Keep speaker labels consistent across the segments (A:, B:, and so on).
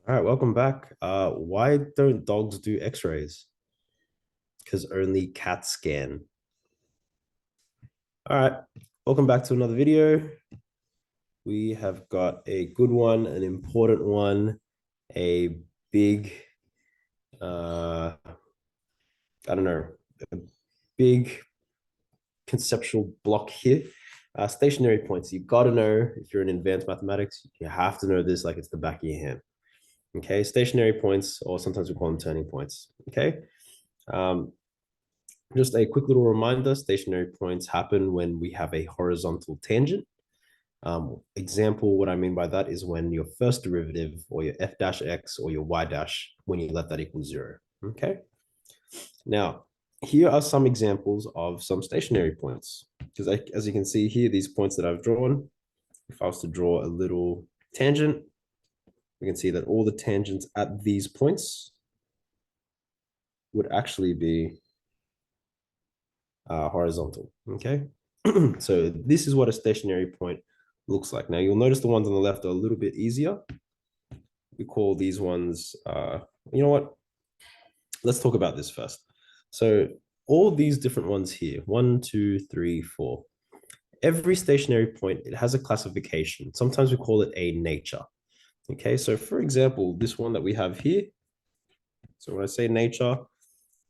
A: All right, welcome back. Why don't dogs do X-rays? Because only cats scan. All right, welcome back to another video. We have got a good one, an important one, a big, I don't know, a big conceptual block here. Stationary points. You got to know if you're in advanced mathematics, you have to know this like it's the back of your hand. Okay, stationary points, or sometimes we call them turning points. Okay. Um, Just a quick little reminder, stationary points happen when we have a horizontal tangent. Example, what I mean by that is when your first derivative or your f dash x or your y dash, when you let that equal 0. Okay. Now, here are some examples of some stationary points. Because as you can see here, these points that I've drawn, if I was to draw a little tangent, we can see that all the tangents at these points would actually be horizontal. Okay. So this is what a stationary point looks like. Now you'll notice the ones on the left are a little bit easier. We call these ones, you know what? Let's talk about this first. So all these different ones here, 1, 2, 3, 4. Every stationary point, it has a classification. Sometimes we call it a nature. Okay, so for example, this one that we have here. So when I say nature,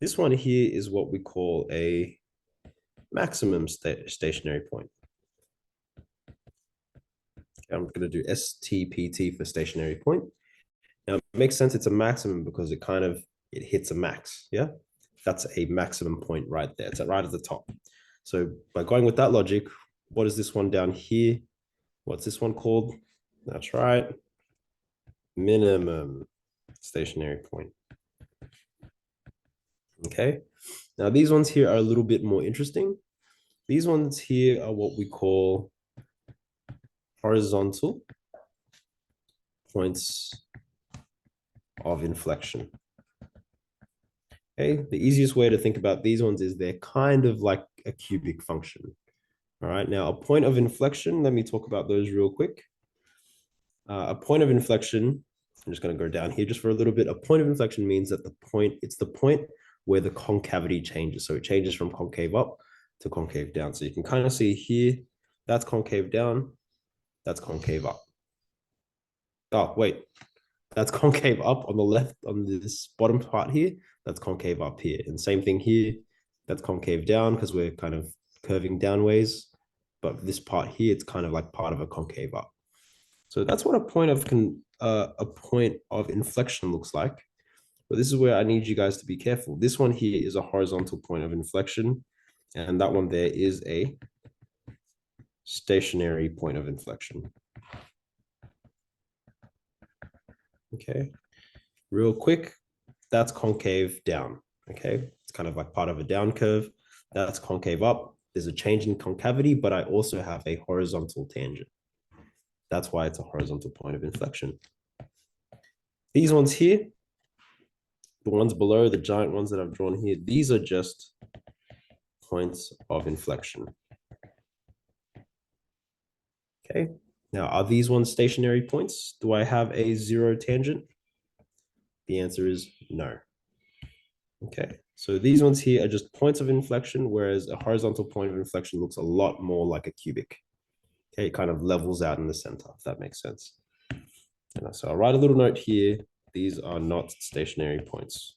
A: this one here is what we call a maximum stationary point. I'm going to do STPT for stationary point. Now, it makes sense it's a maximum because it hits a max. Yeah, that's a maximum point right there. It's right at the top. So by going with that logic, what is this one down here? What's this one called? That's right. Minimum stationary point. Okay. Now, these ones here are a little bit more interesting. These ones here are what we call horizontal points of inflection. Okay, the easiest way to think about these ones is they're kind of like a cubic function. All right, now a point of inflection, let me talk about those real quick. A point of inflection, I'm just going to go down here just for a little bit. A point of inflection means that it's the point where the concavity changes. So it changes from concave up to concave down. So you can kind of see here, that's concave down, that's concave up. Oh, wait, that's concave up on the left on this bottom part here. That's concave up here. And same thing here. That's concave down because we're kind of curving downways. But this part here, it's kind of like part of a concave up. So that's what a point of inflection looks like. But this is where I need you guys to be careful. This one here is a horizontal point of inflection. And that one there is a stationary point of inflection. Okay. Real quick, that's concave down. Okay. It's kind of like part of a down curve. That's concave up. There's a change in concavity, but I also have a horizontal tangent. That's why it's a horizontal point of inflection. These ones here, the ones below, the giant ones that I've drawn here, these are just points of inflection. Okay. Now, are these ones stationary points? Do I have a 0 tangent? The answer is no. Okay. So these ones here are just points of inflection, whereas a horizontal point of inflection looks a lot more like a cubic. Okay, it kind of levels out in the center, if that makes sense. And so I'll write a little note here. These are not stationary points.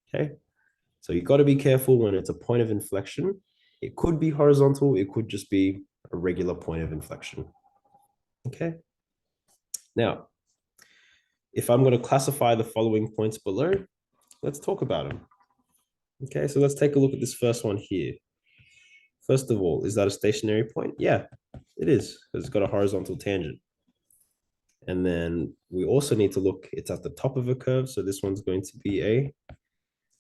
A: Okay, so you've got to be careful when it's a point of inflection. It could be horizontal. It could just be a regular point of inflection. Okay. Now, if I'm going to classify the following points below, let's talk about them. Okay, so let's take a look at this first one here. First of all, is that a stationary point? Yeah, it is, because it's got a horizontal tangent. And then we also need to look, it's at the top of a curve. So this one's going to be a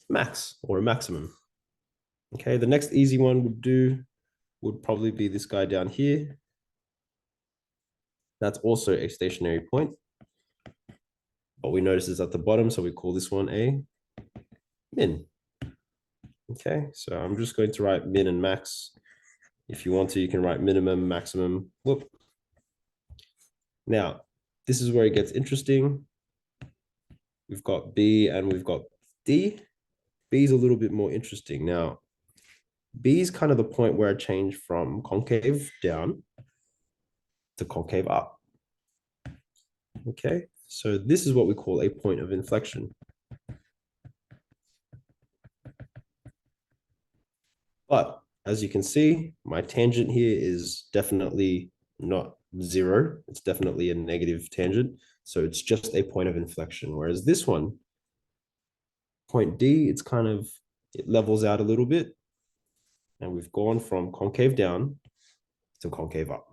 A: max or a maximum. Okay, the next easy one would probably be this guy down here. That's also a stationary point. But we notice it's at the bottom, so we call this one a min. Okay, so I'm just going to write min and max. If you want to, you can write minimum, maximum. Whoop. Now, this is where it gets interesting. We've got B and we've got D. B is a little bit more interesting. Now, B is kind of the point where I change from concave down to concave up. Okay, so this is what we call a point of inflection. But as you can see, my tangent here is definitely not zero. It's definitely a negative tangent. So it's just a point of inflection. Whereas this one, point D, it's kind of, it levels out a little bit. And we've gone from concave down to concave up.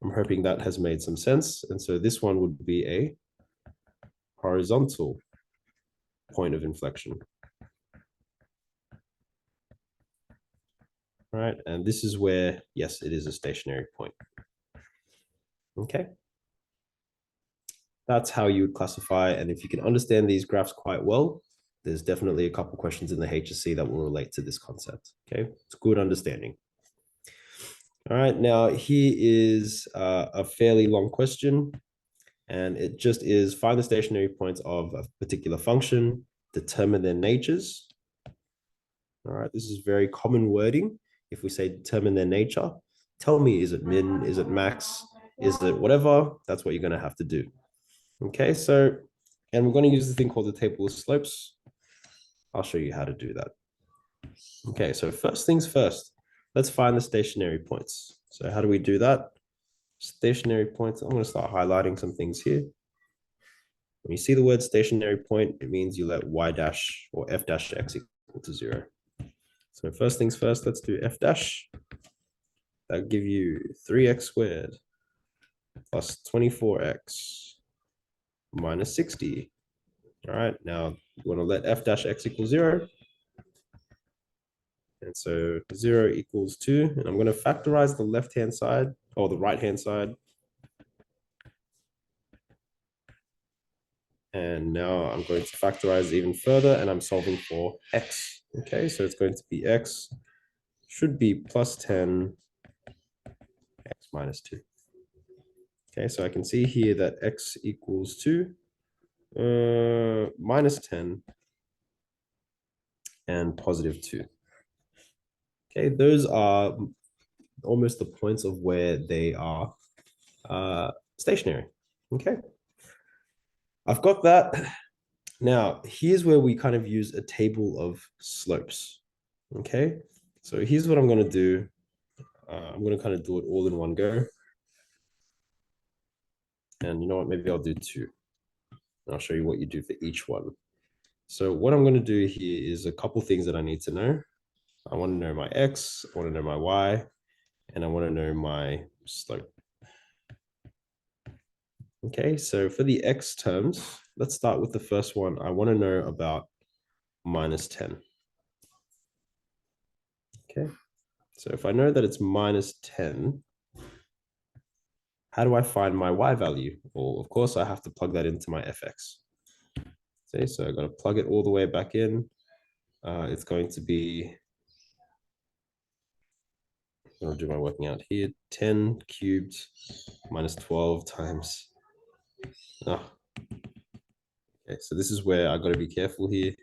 A: I'm hoping that has made some sense. And so this one would be a horizontal point of inflection. All right, and this is where, yes, it is a stationary point. Okay. That's how you would classify. And if you can understand these graphs quite well, there's definitely a couple questions in the HSC that will relate to this concept. Okay, it's good understanding. All right, now here is a fairly long question, and it just is find the stationary points of a particular function, determine their natures. All right, this is very common wording. If we say determine their nature, tell me, is it min, is it max, is it whatever? That's what you're going to have to do. Okay, so, and we're going to use the thing called the table of slopes. I'll show you how to do that. Okay, so first things first, let's find the stationary points. So how do we do that? Stationary points, I'm going to start highlighting some things here. When you see the word stationary point, it means you let y dash or f dash x equal to 0. So first things first, let's do f dash. That'll give you 3x squared plus 24x minus 60. All right, now you want to let f dash x equal 0. And so 0 equals 2. And I'm going to factorize the left-hand side or the right-hand side. And now I'm going to factorize even further, and I'm solving for x. Okay, so it's going to be x should be plus 10 x minus 2. Okay, so I can see here that x equals 2 minus 10 and positive 2. Okay, those are almost the points of where they are stationary. Okay, I've got that. Now, here's where we kind of use a table of slopes. Okay, so here's what I'm going to do. I'm going to kind of do it all in one go. And you know what? Maybe I'll do 2. And I'll show you what you do for each one. So what I'm going to do here is a couple things that I need to know. I want to know my x, I want to know my y, and I want to know my slope. Okay, so for the x terms, let's start with the first one. I want to know about minus 10. Okay, so if I know that it's minus 10, how do I find my y value? Well, of course, I have to plug that into my fx. Okay, so I got to plug it all the way back in. It's going to be, I'll do my working out here, 10 cubed minus 12 times. Oh. Okay, so this is where I got to be careful here.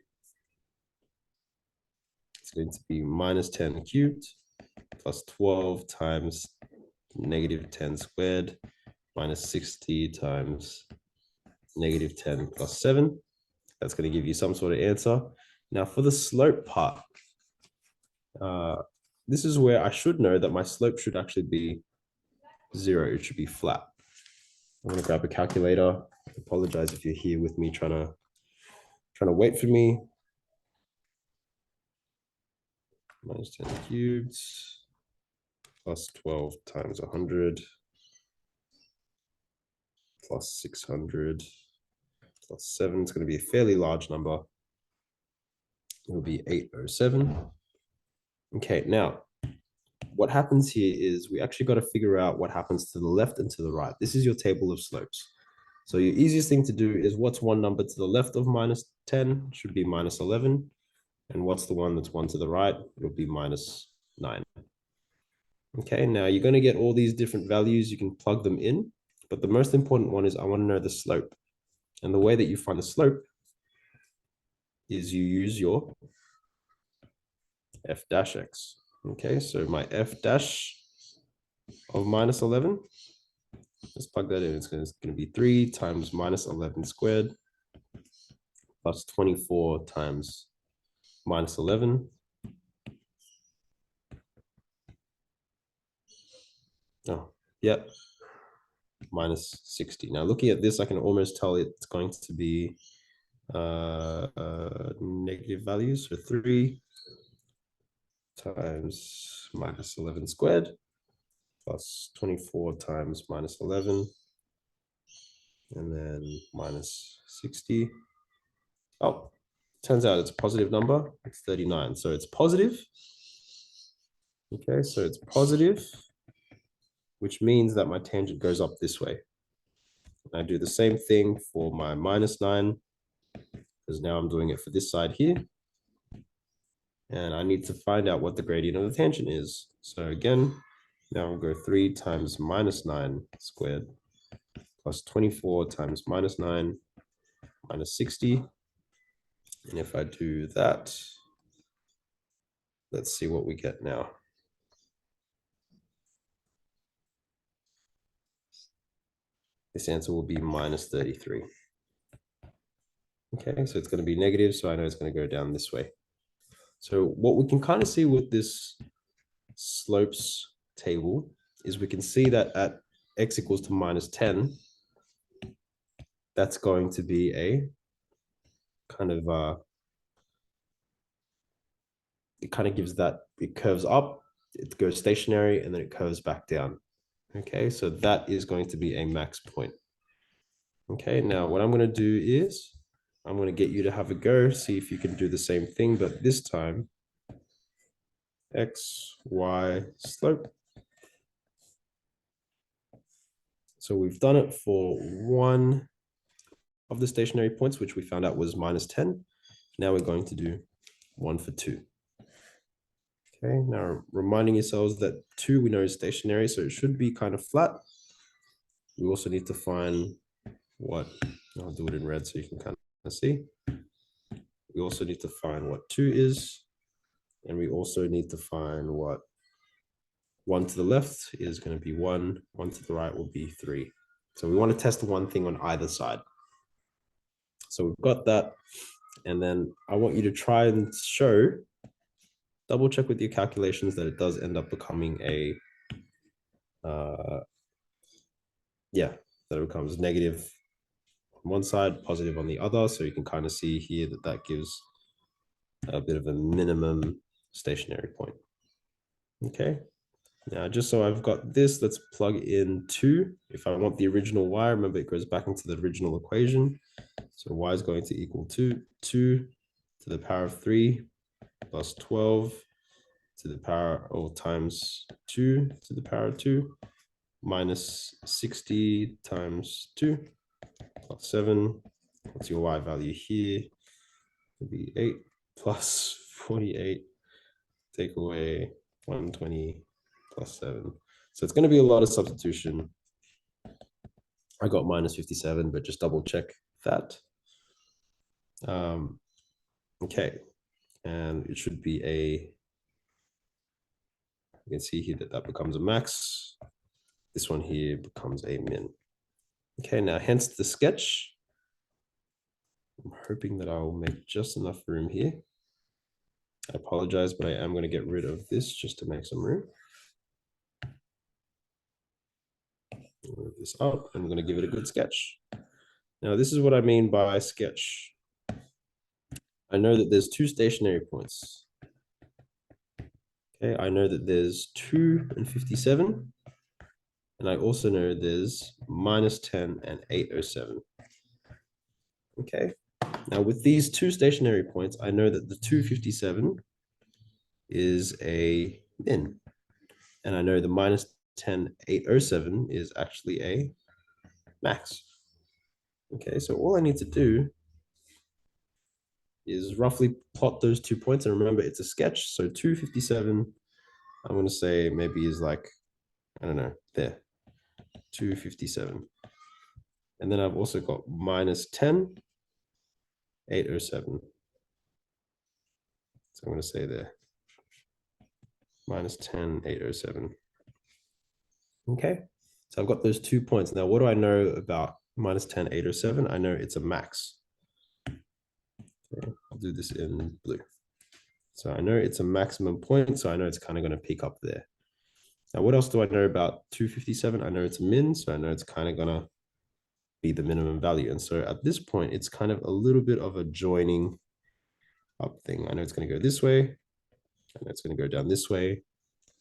A: It's going to be minus 10 cubed plus 12 times negative 10 squared minus 60 times negative 10 plus 7. That's going to give you some sort of answer. Now for the slope part, this is where I should know that my slope should actually be 0. It should be flat. I'm going to grab a calculator. I apologize if you're here with me trying to wait for me. Minus 10 cubed plus 12 times 100 plus 600 plus 7. It's going to be a fairly large number. It will be 807. Okay, now what happens here is we actually got to figure out what happens to the left and to the right. This is your table of slopes. So your easiest thing to do is what's one number to the left of minus 10 should be minus 11. And what's the one that's one to the right? It'll be minus 9. Okay, now you're going to get all these different values. You can plug them in. But the most important one is I want to know the slope. And the way that you find the slope is you use your f dash x. Okay, so my f dash of minus 11, let's plug that in. It's going to be 3 times minus 11 squared plus 24 times minus 11. Oh, yep, minus 60. Now looking at this, I can almost tell it's going to be negative values. So 3 times minus 11 squared plus 24 times minus 11, and then minus 60. Oh, turns out it's a positive number. It's 39. So it's positive. Okay, so it's positive, which means that my tangent goes up this way. I do the same thing for my minus 9, because now I'm doing it for this side here. And I need to find out what the gradient of the tangent is. So again, now I'll go 3 times minus 9 squared plus 24 times minus 9 minus 60. And if I do that, let's see what we get now. This answer will be minus 33. Okay, so it's going to be negative, so I know it's going to go down this way. So what we can kind of see with this slopes table is we can see that at x equals to minus 10, that's going to be a kind of, it kind of gives that, it curves up, it goes stationary, and then it curves back down. Okay, so that is going to be a max point. Okay, now what I'm going to do is I'm going to get you to have a go, see if you can do the same thing, but this time, x, y, slope. So we've done it for one of the stationary points, which we found out was minus 10. Now we're going to do one for 2. Okay, now reminding yourselves that 2 we know is stationary, so it should be kind of flat. We also need to find what, I'll do it in red so you can kind of see. We also need to find what 2 is, and we also need to find what 1 to the left is going to be 1, 1 to the right will be 3. So we want to test one thing on either side. So we've got that, and then I want you to try and show, double check with your calculations that it does end up becoming a, that it becomes negative on one side, positive on the other. So you can kind of see here that that gives a bit of a minimum stationary point. Okay, now just so I've got this, let's plug in 2. If I want the original y, remember it goes back into the original equation. So y is going to equal 2 to the power of 3 plus 12 to the power of times 2 to the power of 2 minus 60 times 2 plus 7. What's your y value here? It'll be 8 plus 48. Take away 120 plus 7. So it's going to be a lot of substitution. I got minus 57, but just double check that. Okay, and it should be a, you can see here that that becomes a max. This one here becomes a min. Okay, now hence the sketch. I'm hoping that I'll make just enough room here. I apologize, but I am going to get rid of this just to make some room. Move this up, and I'm going to give it a good sketch. Now, this is what I mean by sketch. I know that there's 2 stationary points. Okay, I know that there's 2 and 57. And I also know there's minus 10 and 807. Okay, now with these 2 stationary points, I know that the 257 is a min. And I know the minus 10, 807 is actually a max. Okay, so all I need to do is roughly plot those 2 points. And remember, it's a sketch. So 257, I'm going to say maybe is like, I don't know, there. 257. And then I've also got minus 10, 807. So I'm going to say there, minus 10, 807. Okay, so I've got those 2 points. Now, what do I know about minus 10, 807? I know it's a max. Okay, I'll do this in blue. So I know it's a maximum point, so I know it's kind of going to peak up there. Now, what else do I know about 257? I know it's a min, so I know it's kind of going to be the minimum value. And so at this point, it's kind of a little bit of a joining up thing. I know it's going to go this way, and it's going to go down this way,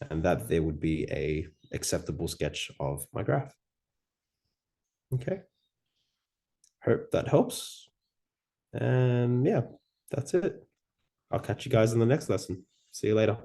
A: and that there would be a acceptable sketch of my graph. Okay. Hope that helps. And yeah, that's it. I'll catch you guys in the next lesson. See you later.